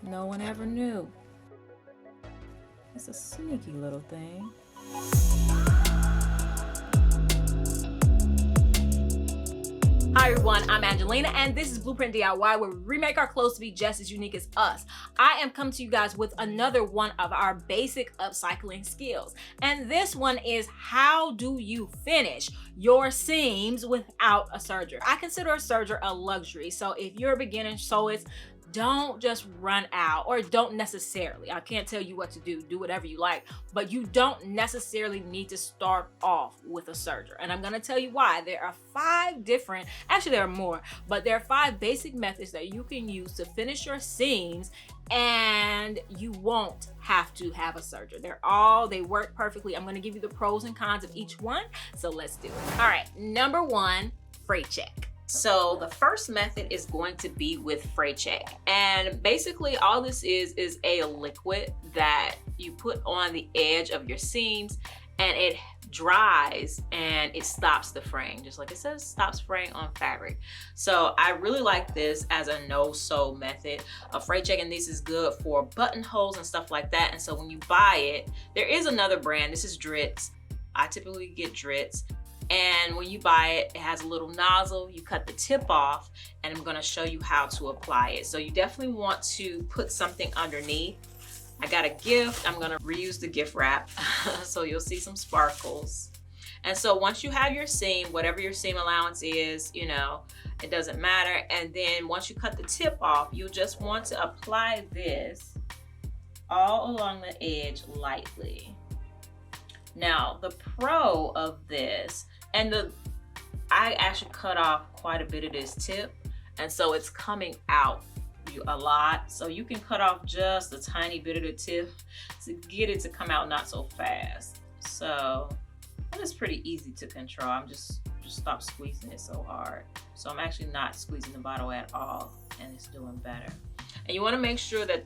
No one ever knew. It's a sneaky little thing. Hi everyone, I'm Angelina and this is Blueprint DIY, where we remake our clothes to be just as unique as us. I am coming to you guys with another one of our basic upcycling skills. And this one is, how do you finish your seams without a serger? I consider a serger a luxury. So if you're a beginner sewist, don't just run out, or don't necessarily. I can't tell you what to do whatever you like, but you don't necessarily need to start off with a serger. And I'm gonna tell you why. There are 5 different, actually there are more, but there are 5 basic methods that you can use to finish your seams and you won't have to have a serger. They work perfectly. I'm gonna give you the pros and cons of each one, so let's do it. All right, number 1, fray check. So the first method is going to be with fray check. And basically all this is a liquid that you put on the edge of your seams and it dries and it stops the fraying. Just like it says, stops fraying on fabric. So I really like this as a no-sew method. A fray check, and this is good for buttonholes and stuff like that. And so when you buy it, there is another brand. This is Dritz. I typically get Dritz. And when you buy it, it has a little nozzle. You cut the tip off, and I'm gonna show you how to apply it. So you definitely want to put something underneath. I got a gift. I'm gonna reuse the gift wrap. So you'll see some sparkles. And so once you have your seam, whatever your seam allowance is, you know, it doesn't matter. And then once you cut the tip off, you'll just want to apply this all along the edge lightly. Now, the pro of this, I actually cut off quite a bit of this tip, and so it's coming out a lot. So you can cut off just a tiny bit of the tip to get it to come out not so fast. So that is pretty easy to control. I'm just stop squeezing it so hard. So I'm actually not squeezing the bottle at all, and it's doing better. And you want to make sure that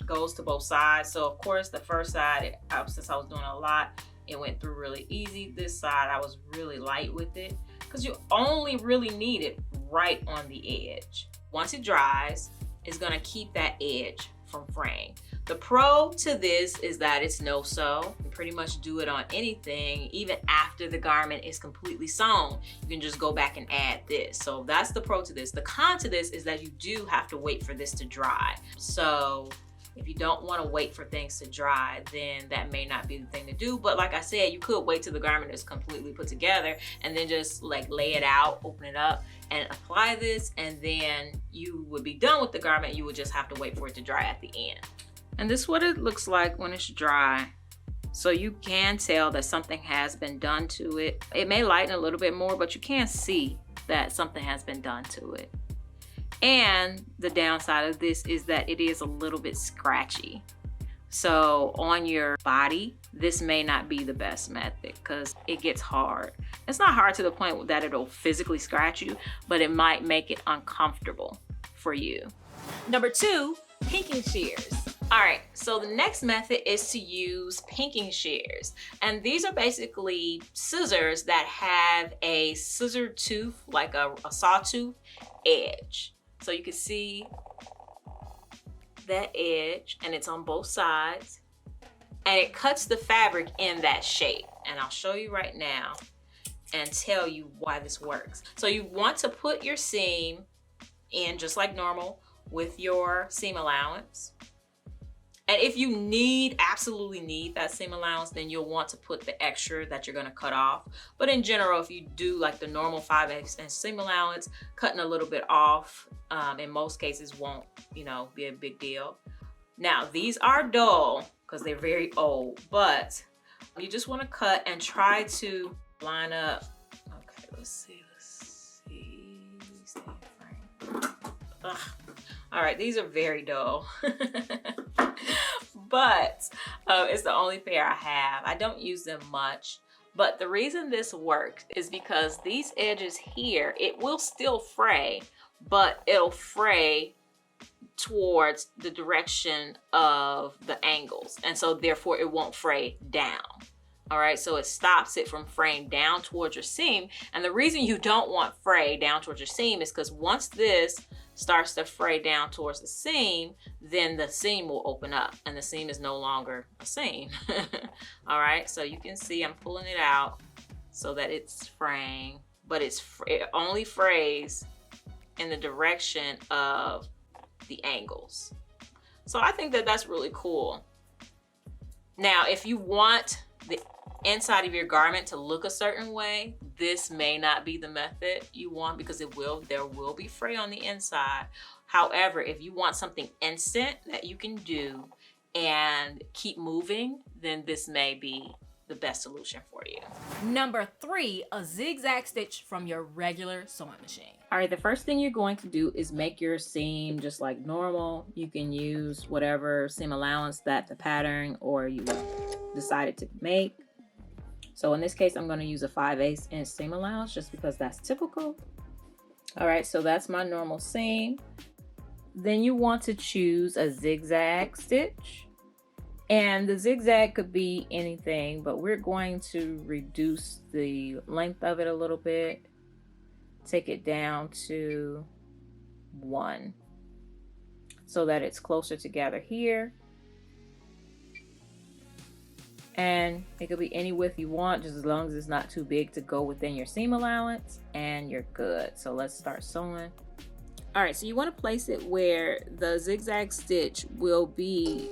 goes to both sides. So of course the first side, since I was doing a lot, it went through really easy. This side I was really light with it, because you only really need it right on the edge. Once it dries, it's gonna keep that edge from fraying. The pro to this is that it's no sew. You can pretty much do it on anything. Even after the garment is completely sewn, you can just go back and add this. So that's the pro to this. The con to this is that you do have to wait for this to dry. So if you don't want to wait for things to dry, then that may not be the thing to do. But like I said, you could wait till the garment is completely put together and then just like lay it out, open it up and apply this, and then you would be done with the garment. You would just have to wait for it to dry at the end. And this is what it looks like when it's dry. So you can tell that something has been done to it. It may lighten a little bit more, but you can see that something has been done to it. And the downside of this is that it is a little bit scratchy. So on your body, this may not be the best method because it gets hard. It's not hard to the point that it'll physically scratch you, but it might make it uncomfortable for you. Number 2, pinking shears. All right, so the next method is to use pinking shears. And these are basically scissors that have a scissor tooth, like a sawtooth edge. So you can see that edge, and it's on both sides, and it cuts the fabric in that shape. And I'll show you right now and tell you why this works. So you want to put your seam in just like normal with your seam allowance. And if you absolutely need that seam allowance, then you'll want to put the extra that you're gonna cut off. But in general, if you do like the normal 5/8" seam allowance, cutting a little bit off in most cases won't, be a big deal. Now, these are dull because they're very old, but you just wanna cut and try to line up. Okay, let's see. Ugh. All right, these are very dull. But it's the only pair I have. I don't use them much, but the reason this works is because these edges here, it will still fray, but it'll fray towards the direction of the angles, and so therefore it won't fray down. All right, so it stops it from fraying down towards your seam. And the reason you don't want fray down towards your seam is because once this starts to fray down towards the seam, then the seam will open up and the seam is no longer a seam. All right, so you can see I'm pulling it out so that it's fraying, but it only frays in the direction of the angles. So I think that that's really cool. Now, if you want the inside of your garment to look a certain way, this may not be the method you want, because there will be fray on the inside. However, if you want something instant that you can do and keep moving, then this may be the best solution for you. Number 3, a zigzag stitch from your regular sewing machine. All right, the first thing you're going to do is make your seam just like normal. You can use whatever seam allowance that the pattern or you decided to make. So in this case, I'm going to use a 5/8 inch seam allowance just because that's typical. All right, so that's my normal seam. Then you want to choose a zigzag stitch. And the zigzag could be anything, but we're going to reduce the length of it a little bit. Take it down to 1 so that it's closer together here. And it could be any width you want, just as long as it's not too big to go within your seam allowance, and you're good. So let's start sewing. All right, so you want to place it where the zigzag stitch will be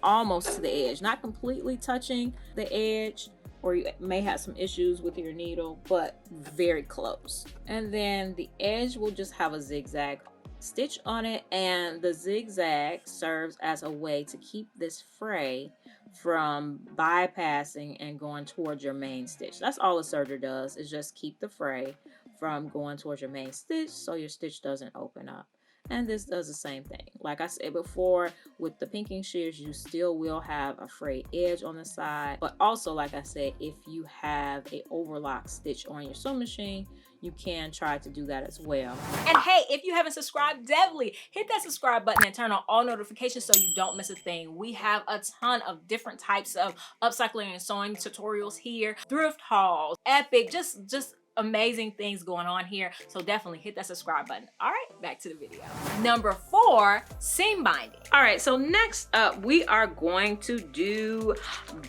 almost to the edge, not completely touching the edge, or you may have some issues with your needle, but very close. And then the edge will just have a zigzag stitch on it, and the zigzag serves as a way to keep this fray from bypassing and going towards your main stitch. That's all a serger does, is just keep the fray from going towards your main stitch so your stitch doesn't open up. And this does the same thing. Like I said before, with the pinking shears, you still will have a frayed edge on the side. But also, like I said, if you have a overlock stitch on your sewing machine, you can try to do that as well. And hey, if you haven't subscribed, definitely hit that subscribe button and turn on all notifications so you don't miss a thing. We have a ton of different types of upcycling and sewing tutorials here, thrift hauls, epic, just amazing things going on here. So definitely hit that subscribe button. All right, back to the video. Number 4, seam binding. All right, so next up, we are going to do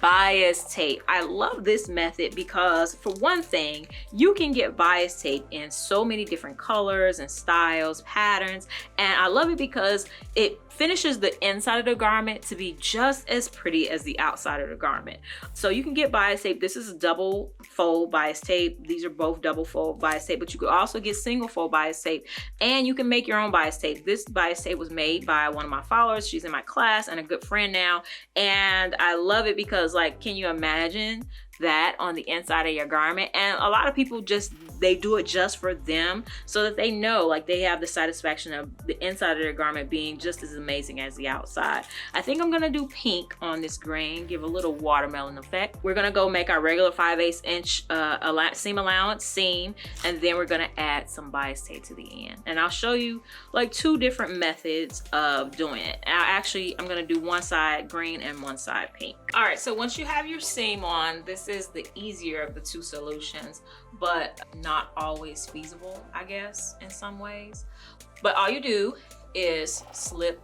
bias tape. I love this method because, for one thing, you can get bias tape in so many different colors and styles, patterns, and I love it because it finishes the inside of the garment to be just as pretty as the outside of the garment. So you can get bias tape. This is a double fold bias tape. These are both double fold bias tape, but you could also get single fold bias tape, and you can make your own bias tape. This bias tape was made by one of my followers. She's in my class and a good friend now, and I love it because, like, can you imagine that on the inside of your garment? And a lot of people they do it just for them, so that they know, like, they have the satisfaction of the inside of their garment being just as amazing as the outside. I think I'm gonna do pink on this green, give a little watermelon effect. We're gonna go make our regular 5/8 inch seam allowance seam, and then we're gonna add some bias tape to the end. And I'll show you like 2 different methods of doing it. I'm gonna do one side green and one side pink. All right, so once you have your seam on, this is the easier of the 2 solutions, but not always feasible, I guess, in some ways. But all you do is slip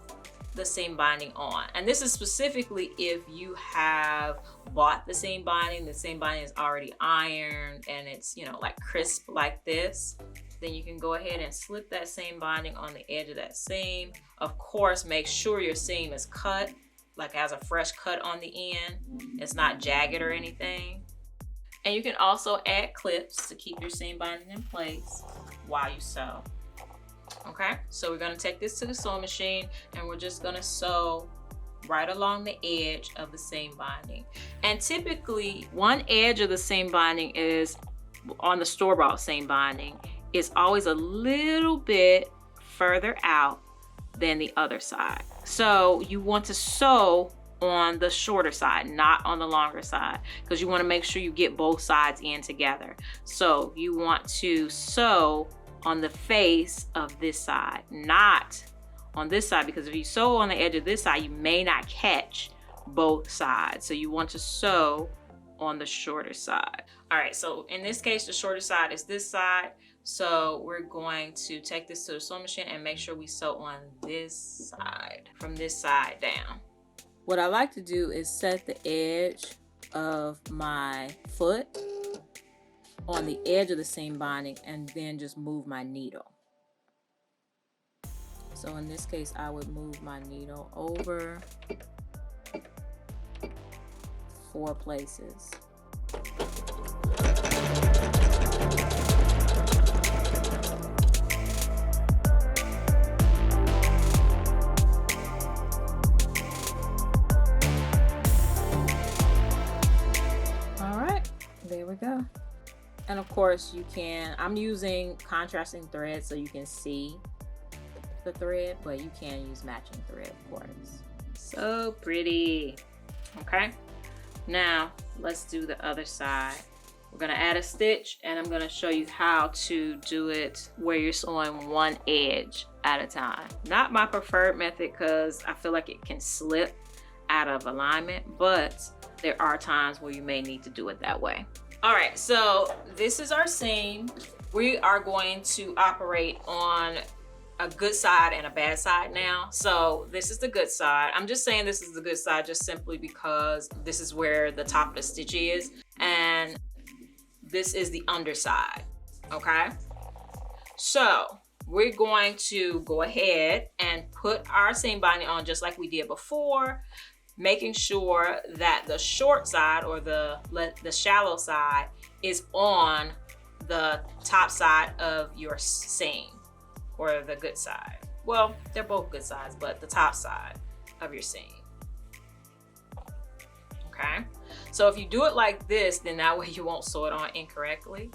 the seam binding on. And this is specifically if you have bought the seam binding is already ironed and it's, you know, like crisp like this. Then you can go ahead and slip that seam binding on the edge of that seam. Of course, make sure your seam is cut, like has a fresh cut on the end. It's not jagged or anything. And you can also add clips to keep your seam binding in place while you sew. Okay, so we're gonna take this to the sewing machine and we're just gonna sew right along the edge of the seam binding. And typically, one edge of the seam binding is, on the store-bought seam binding, is always a little bit further out than the other side. So you want to sew on the shorter side, not on the longer side, because you want to make sure you get both sides in together. So you want to sew on the face of this side, not on this side, because if you sew on the edge of this side, you may not catch both sides. So you want to sew on the shorter side. All right, so in this case, the shorter side is this side. So we're going to take this to the sewing machine and make sure we sew on this side, from this side down. What I like to do is set the edge of my foot on the edge of the seam binding and then just move my needle. So in this case, I would move my needle over 4 places. All right, there we go. And of course you can, I'm using contrasting thread so you can see the thread, but you can use matching thread, of course. So pretty. Okay, now let's do the other side. We're gonna add a stitch and I'm gonna show you how to do it where you're sewing one edge at a time. Not my preferred method because I feel like it can slip out of alignment, but there are times where you may need to do it that way. All right, so this is our seam. We are going to operate on a good side and a bad side now. So this is the good side. I'm just saying this is the good side just simply because this is where the top of the stitch is, and this is the underside, okay? So we're going to go ahead and put our seam binding on just like we did before, making sure that the short side or the shallow side is on the top side of your seam, or the good side. Well, they're both good sides, but the top side of your seam. Okay, so if you do it like this, then that way you won't sew it on incorrectly.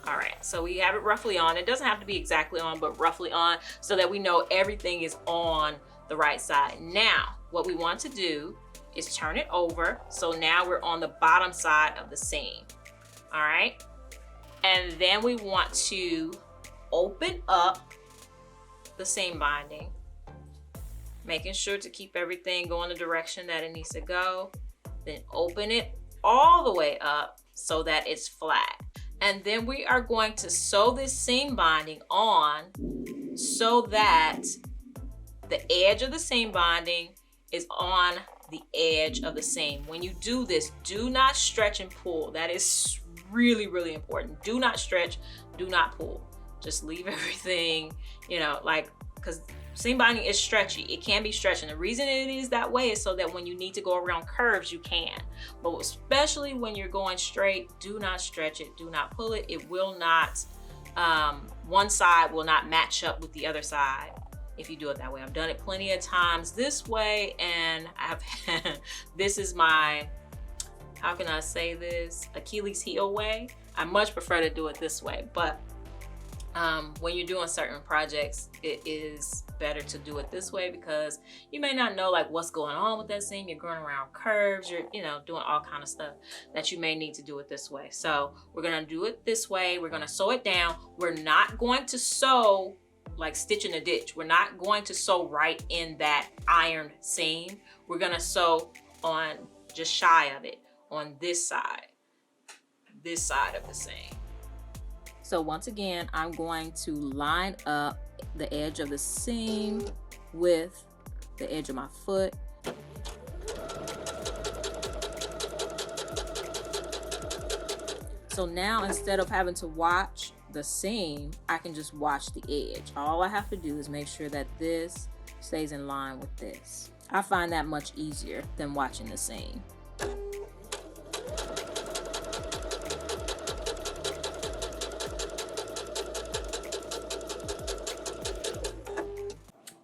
All right, so we have it roughly on. It doesn't have to be exactly on, but roughly on, so that we know everything is on the right side. Now, what we want to do is turn it over. So now we're on the bottom side of the seam. All right, and then we want to open up the seam binding, making sure to keep everything going the direction that it needs to go. Then open it all the way up so that it's flat. And then we are going to sew this seam binding on so that the edge of the seam binding is on the edge of the seam. When you do this, do not stretch and pull. That is really, really important. Do not stretch, do not pull. Just leave everything, you know, like, because seam binding is stretchy. It can be stretched, and the reason it is that way is so that when you need to go around curves, you can. But especially when you're going straight, do not stretch it, do not pull it. It will not, one side will not match up with the other side if you do it that way. I've done it plenty of times this way, and this is my, how can I say this, Achilles heel way. I much prefer to do it this way, but when you're doing certain projects, it is better to do it this way because you may not know like what's going on with that seam. You're going around curves, you're, you know, doing all kind of stuff that you may need to do it this way. So we're gonna do it this way. We're gonna sew it down. We're not going to sew like stitch in a ditch. We're not going to sew right in that ironed seam. We're gonna sew on just shy of it on this side of the seam. So once again, I'm going to line up the edge of the seam with the edge of my foot. So now instead of having to watch the seam, I can just watch the edge. All I have to do is make sure that this stays in line with this. I find that much easier than watching the seam.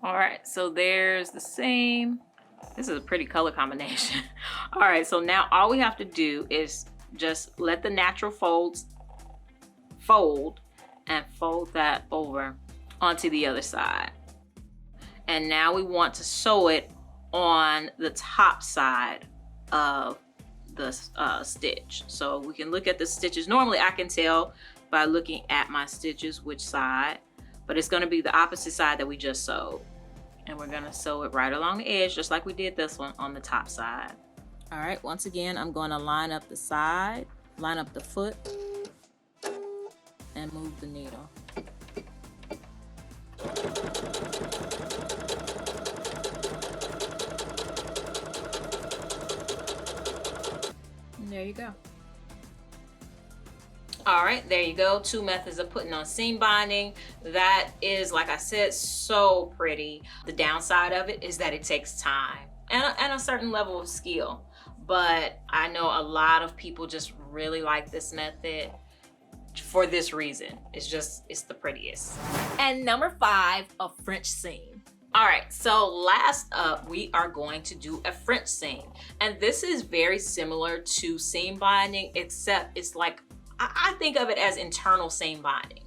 All right, so there's the seam. This is a pretty color combination. All right, so now all we have to do is just let the natural folds fold and fold that over onto the other side. And now we want to sew it on the top side of the stitch. So we can look at the stitches. Normally I can tell by looking at my stitches which side, but it's gonna be the opposite side that we just sewed. And we're gonna sew it right along the edge, just like we did this one on the top side. All right, once again, I'm gonna line up the side, line up the foot, and move the needle. And there you go. All right, there you go. 2 methods of putting on seam binding. That is, like I said, so pretty. The downside of it is that it takes time and a certain level of skill. But I know a lot of people just really like this method for this reason. It's the prettiest. And number 5, a French seam. All right, so last up, we are going to do a French seam. And this is very similar to seam binding, except it's like, I think of it as internal seam binding.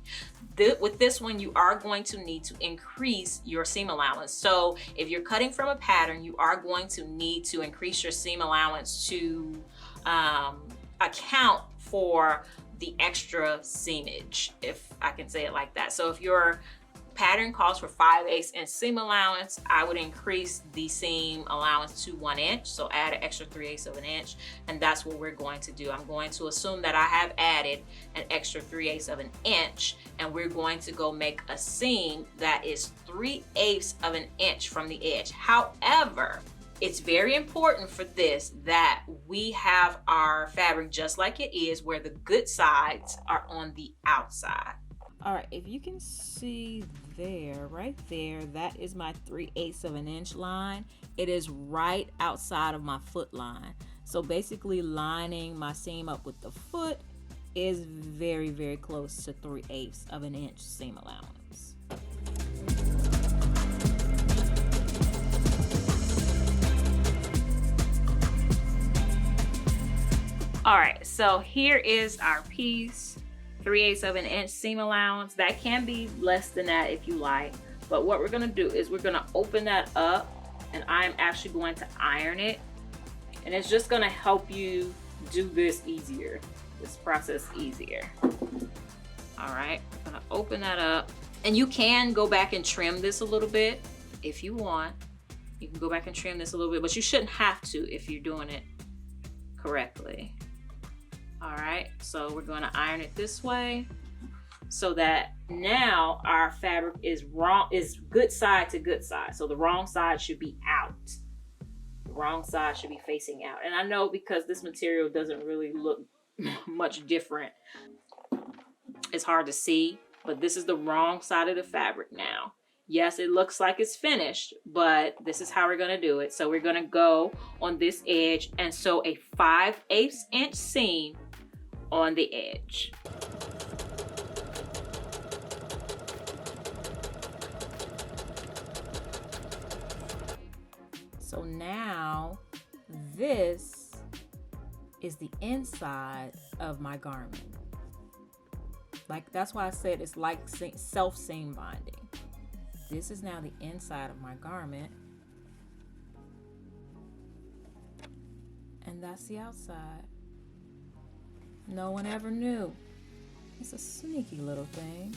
With this one, you are going to need to increase your seam allowance. So if you're cutting from a pattern, you are going to need to increase your seam allowance to account for the extra seamage, if I can say it like that. So if your pattern calls for 5/8 inch seam allowance, I would increase the seam allowance to 1 inch. So add an extra 3/8 of an inch. And that's what we're going to do. I'm going to assume that I have added an extra 3/8 of an inch, and we're going to go make a seam that is 3/8 of an inch from the edge. However, it's very important for this that we have our fabric just like it is, where the good sides are on the outside. All right, if you can see there, right there, that is my 3/8 of an inch line. It is right outside of my foot line. So basically lining my seam up with the foot is very, very close to 3/8 of an inch seam allowance. All right, so here is our piece. 3/8 of an inch seam allowance. That can be less than that if you like, but what we're gonna do is we're gonna open that up, and I'm actually going to iron it, and it's just gonna help you do this easier, this process easier. All right, I'm gonna open that up, and you can go back and trim this a little bit if you want. You can go back and trim this a little bit, but you shouldn't have to if you're doing it correctly. All right, so we're going to iron it this way so that now our fabric is good side to good side. So the wrong side should be out. The wrong side should be facing out. And I know because this material doesn't really look much different, it's hard to see, but this is the wrong side of the fabric now. Yes, it looks like it's finished, but this is how we're gonna do it. So we're gonna go on this edge and sew a 5/8 inch seam on the edge. So now this is the inside of my garment. Like, that's why I said it's like self seam binding. This is now the inside of my garment, and that's the outside. No one ever knew. It's a sneaky little thing.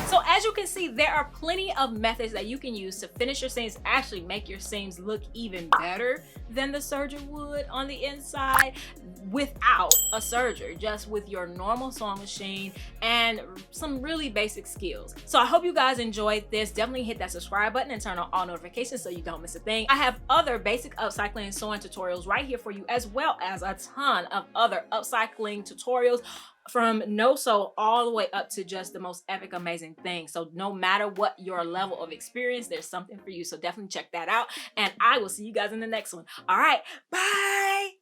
So as you can see, there are plenty of methods that you can use to finish your seams, actually make your seams look even better than the serger would on the inside without a serger, just with your normal sewing machine and some really basic skills. So I hope you guys enjoyed this. Definitely hit that subscribe button and turn on all notifications so you don't miss a thing. I have other basic upcycling and sewing tutorials right here for you, as well as a ton of other upcycling tutorials, from no sew all the way up to just the most epic, amazing thing. So no matter what your level of experience, there's something for you. So definitely check that out. And I will see you guys in the next one. All right, bye.